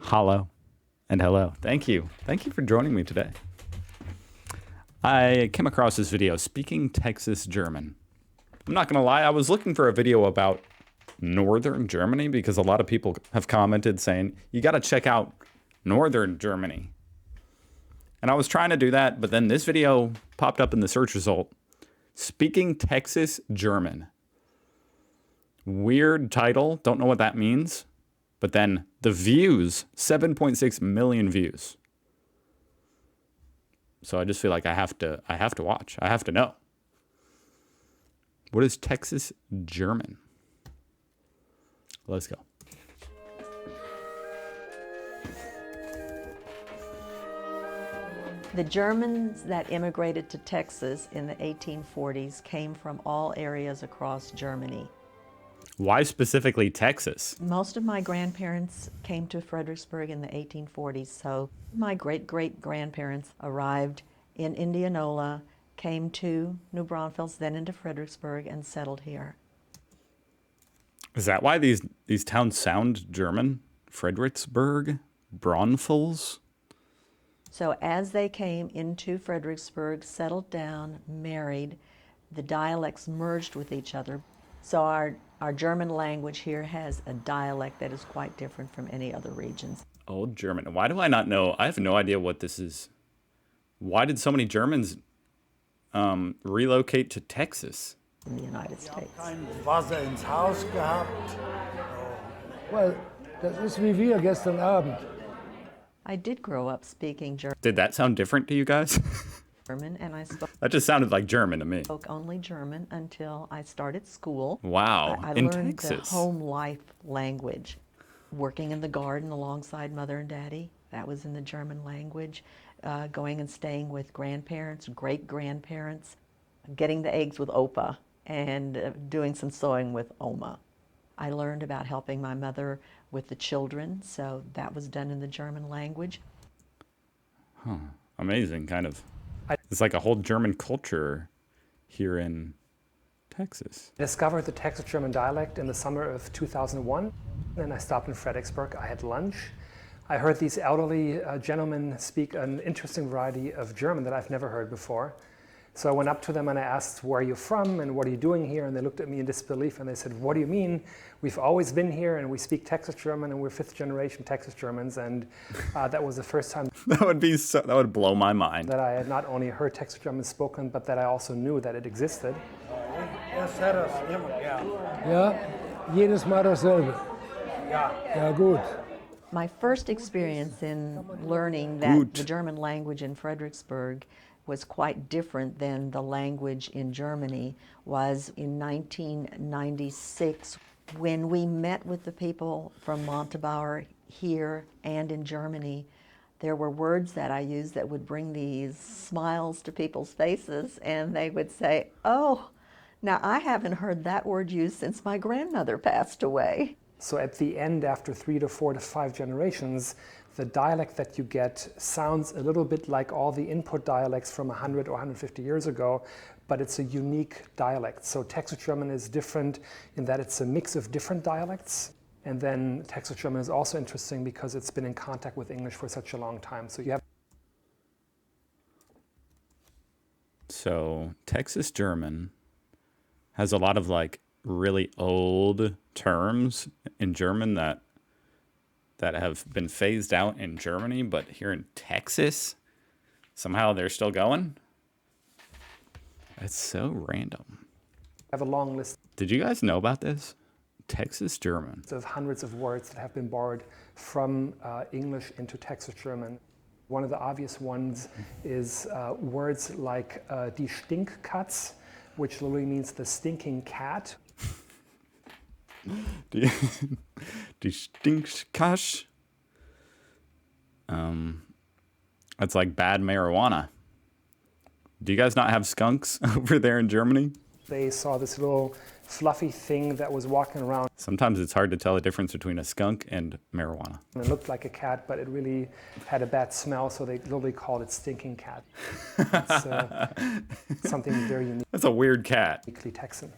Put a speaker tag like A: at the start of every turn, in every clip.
A: Hollow and hello. Thank you. Thank you for joining me today. I came across this video, Speaking Texas German. I'm not going to lie, I was looking for a video about Northern Germany because a lot of people have commented saying, you got to check out Northern Germany. And I was trying to do that, but then this video popped up in the search result. Speaking Texas German. Weird title, don't know what that means. But then the views, 7.6 million views. So I just feel like I have to watch. I have to know. What is Texas German? Let's go.
B: The Germans that immigrated to Texas in the 1840s came from all areas across Germany.
A: Why specifically Texas?
B: Most of my grandparents came to Fredericksburg in the 1840s, so my great-great-grandparents arrived in Indianola, came to New Braunfels, then into Fredericksburg, and settled here.
A: Is that why these towns sound German? Fredericksburg? Braunfels?
B: So as they came into Fredericksburg, settled down, married, the dialects merged with each other. So our German language here has a dialect that is quite different from any other regions.
A: Old German. Why do I not know? I have no idea what this is. Why did so many Germans relocate to Texas?
B: In the United States.
C: Kein Wasser ins Haus gehabt. Well, das ist wie wir gestern Abend.
B: I did grow up speaking
A: Did that sound different to you guys?
B: German, and I
A: That just sounded like German to me.
B: spoke only German until I started school.
A: Wow,
B: I
A: in
B: learned the
A: Texas.
B: home life language. Working in the garden alongside Mother and Daddy, that was in the German language. Going and staying with grandparents, great-grandparents. Getting the eggs with Opa, and doing some sewing with Oma. I learned about helping my mother with the children, so that was done in the German language.
A: Amazing, kind of. It's like a whole German culture here in Texas.
D: I discovered the Texas German dialect in the summer of 2001. Then I stopped in Fredericksburg. I had lunch. I heard these elderly gentlemen speak an interesting variety of German that I've never heard before. So I went up to them and I asked, where are you from and what are you doing here? And they looked at me in disbelief and they said, what do you mean? We've always been here and we speak Texas German and we're fifth generation Texas Germans. And that was the first time
A: That would blow my mind.
D: that I had not only heard Texas German spoken, but that I also knew that it existed.
C: Das hat das immer gern. Ja, jedes Mal dasselbe. Ja, gut.
B: My first experience in learning that
A: Gut.
B: the German language in Fredericksburg was quite different than the language in Germany was in 1996 when we met with the people from Montabaur here and in Germany. There were words that I used that would bring these smiles to people's faces, and they would say, oh, now I haven't heard that word used since my grandmother passed away.
D: So at the end, after 3 to 4 to 5 generations, the dialect that you get sounds a little bit like all the input dialects from 100 or 150 years ago, but it's a unique dialect. So Texas German is different in that it's a mix of different dialects. And then Texas German is also interesting because it's been in contact with English for such a long time. So you have
A: So Texas German has a lot of like really old terms in German that have been phased out in Germany, but here in Texas, somehow they're still going. That's so random.
D: a long list
A: Did you guys know about this? Texas German.
D: of hundreds of words that have been borrowed from English into Texas German. One of the obvious ones is words like die Stinkkatz, which literally means the stinking cat.
A: Die, die Stinkkasch. That's like bad marijuana. Do you guys not have skunks over there in Germany?
D: They saw this little fluffy thing that was walking around
A: Sometimes it's hard to tell the difference between a skunk and marijuana.
D: and it looked like a cat, but it really had a bad smell, so they literally called it stinking cat. It's something very
A: That's a weird cat.
D: uniquely Texan.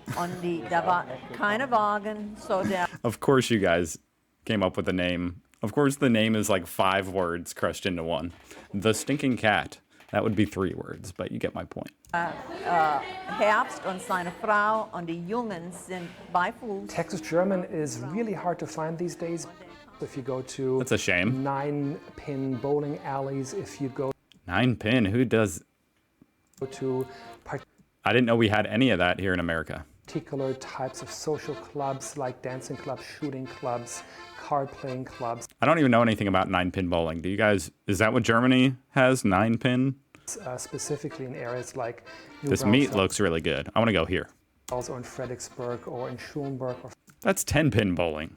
B: Da war keine Wagen, so der
A: Of course you guys came up with the name Of course, the name is like 5 words crushed into one. The Stinking Cat. That would be 3 words, but you get my point.
E: Herbst und seine Frau und die Jungen sind beifuß.
D: Texas German is really hard to find these days. If you go to
A: That's a shame.
D: 9-pin bowling alleys, if you go
A: 9-pin, who does...
D: to
A: I didn't know we had any of that here in America.
D: particular types of social clubs like dancing clubs, shooting clubs, card playing clubs,
A: I don't even know anything about 9-pin bowling. Do you guys... Is that what Germany has, 9-pin?
D: specifically in areas like New
A: This meat
D: Braunfels
A: looks really good. I want to go here.
D: or in Fredericksburg or in Schulenburg. Or
A: That's 10-pin bowling.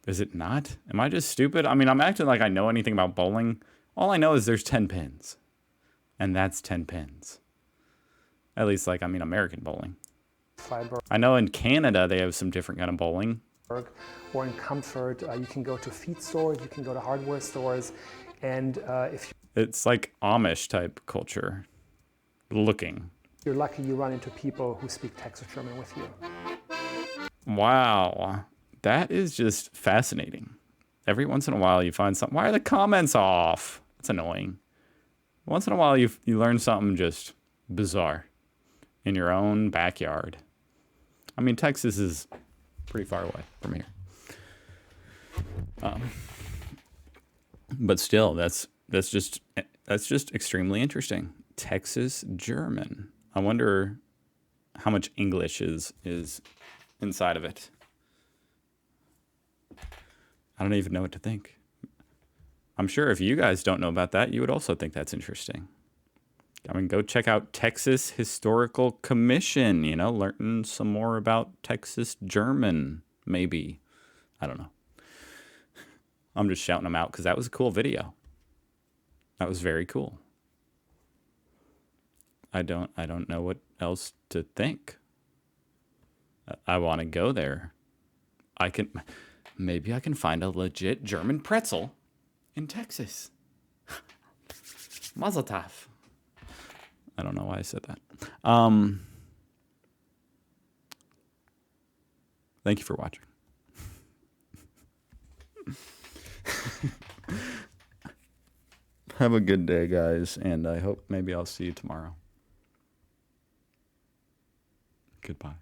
A: Is it not? Am I just stupid? I mean, I'm acting like I know anything about bowling. All I know is there's 10 pins. And that's 10 pins. At least, like, I mean, American bowling.
D: Freiburg
A: I know in Canada they have some different kind of bowling.
D: or in Comfort. You can go to feed stores, you can go to hardware stores, and if
A: It's like Amish type culture. Looking.
D: you're lucky, you run into people who speak Texas German with you.
A: Wow. That is just fascinating. Every once in a while you find something. Why are the comments off? That's annoying. Once in a while you learn something just bizarre in your own backyard. I mean, Texas is pretty far away from here. But still, that's just extremely interesting. Texas German. I wonder how much English is inside of it. I don't even know what to think. I'm sure if you guys don't know about that, you would also think that's interesting. I mean, go check out Texas Historical Commission, you know, learn some more about Texas German, maybe. I don't know. I'm just shouting them out because that was a cool video. That was very cool. I don't know what else to think. I want to go there. Maybe I can find a legit German pretzel in Texas. Mazel tov. I don't know why I said that. Thank you for watching. Have a good day, guys, and I hope maybe I'll see you tomorrow. Goodbye.